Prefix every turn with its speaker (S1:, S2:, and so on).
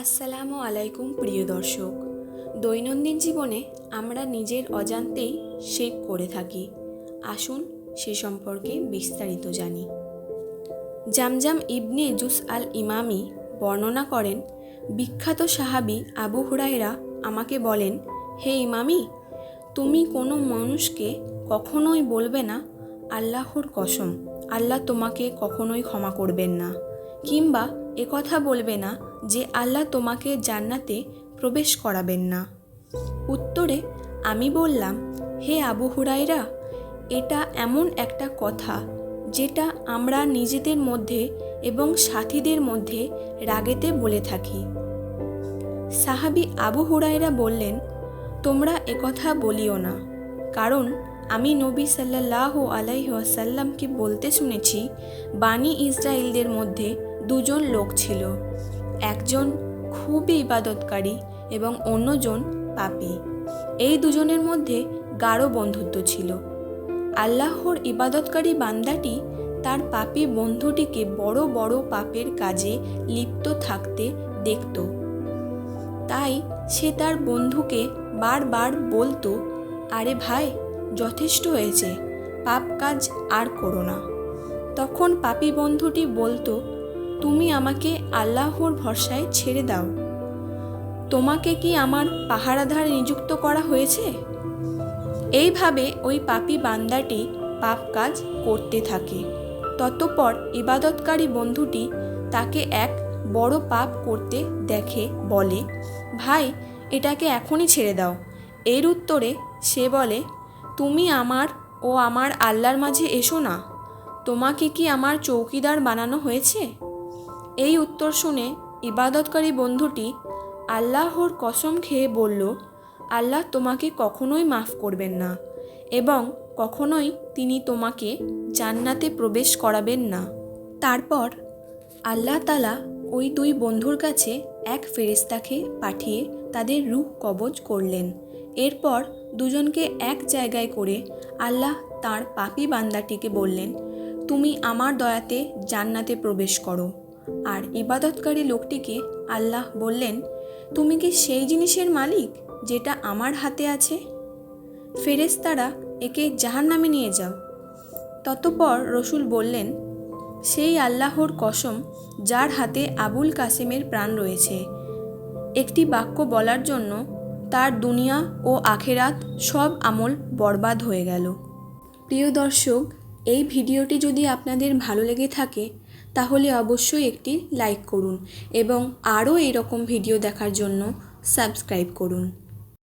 S1: আসসালামু আলাইকুম প্রিয় দর্শক। দৈনন্দিন জীবনে আমরা নিজের অজান্তেই শিরক করে থাকি। আসুন সে সম্পর্কে বিস্তারিত জানি। জামজাম ইবনে জুস আল ইমামি বর্ণনা করেন, বিখ্যাত সাহাবী আবু হুরায়রা আমাকে বলেন, হে ইমামি, তুমি কোনো মানুষকে কখনোই বলবে না আল্লাহর কসম আল্লাহ তোমাকে কখনোই ক্ষমা করবেন না, কিংবা একথা বলবে না যে আল্লাহ তোমাকে জান্নাতে প্রবেশ করাবেন না। উত্তরে আমি বললাম, হে আবু হুরায়রা, এটা এমন একটা কথা যেটা আমরা নিজেদের মধ্যে এবং সাথীদের মধ্যে রাগেতে বলে থাকি। সাহাবী আবু হুরায়রা বললেন, তোমরা একথা বলিও না, কারণ আমি নবী সাল্লাল্লাহু আলাইহি ওয়াসাল্লামকে বলতে শুনেছি, বানি ইসরাইলদের মধ্যে দুজন লোক ছিল, একজন খুবই ইবাদতকারী এবং অন্যজন পাপী। এই দুজনের মধ্যে গাঢ় বন্ধুত্ব ছিল। আল্লাহর ইবাদতকারী বান্দাটি তার পাপী বন্ধুটিকে বড় বড় পাপের কাজে লিপ্ত থাকতে দেখত। তাই সে তার বন্ধুকে বারবার বলতো, আরে ভাই, যথেষ্ট হয়েছে, পাপ কাজ আর করো না। তখন পাপী বন্ধুটি বলতো, তুমি আমাকে আল্লাহর ভরসায় ছেড়ে দাও, তোমাকে কি আমার পাহারাদার নিযুক্ত করা হয়েছে? এইভাবে ওই পাপী বান্দাটি পাপ কাজ করতে থাকে। ততপর ইবাদতকারী বন্ধুটি তাকে এক বড় পাপ করতে দেখে বলে, ভাই, এটাকে এখনই ছেড়ে দাও। এর উত্তরে সে বলে, তুমি আমার ও আমার আল্লাহর মাঝে এসো না, তোমাকে কি আমার চৌকিদার বানানো হয়েছে? এই উত্তর শুনে ইবাদতকারী বন্ধুটি আল্লাহর কসম খেয়ে বলল, আল্লাহ তোমাকে কখনোই মাফ করবেন না এবং কখনোই তিনি তোমাকে জান্নাতে প্রবেশ করাবেন না। তারপর আল্লাহ তাআলা ওই দুই বন্ধুর কাছে এক ফেরেশতাকে পাঠিয়ে তাদের রূহ কবজ করলেন। এরপর দুজনকে এক জায়গায় করে আল্লাহ তাঁর পাপী বান্দাটিকে বললেন, তুমি আমার দয়াতে জান্নাতে প্রবেশ করো। আর ইবাদতকারী লোকটিকে আল্লাহ বললেন, তুমি কি সেই জিনিসের মালিক যেটা আমার হাতে আছে? ফেরেশতারা একে জাহান্নামে নিয়ে যাও। ততপর রসুল বললেন, সেই আল্লাহর কসম যার হাতে আবুল কাসেমের প্রাণ রয়েছে, একটি বাক্য বলার জন্য তার দুনিয়া ও আখেরাত সব আমল বরবাদ হয়ে গেল। প্রিয় দর্শক, এই ভিডিওটি যদি আপনাদের ভালো লেগে থাকে তাহলে অবশ্যই একটি লাইক করুন এবং আরও এরকম ভিডিও দেখার জন্য সাবস্ক্রাইব করুন।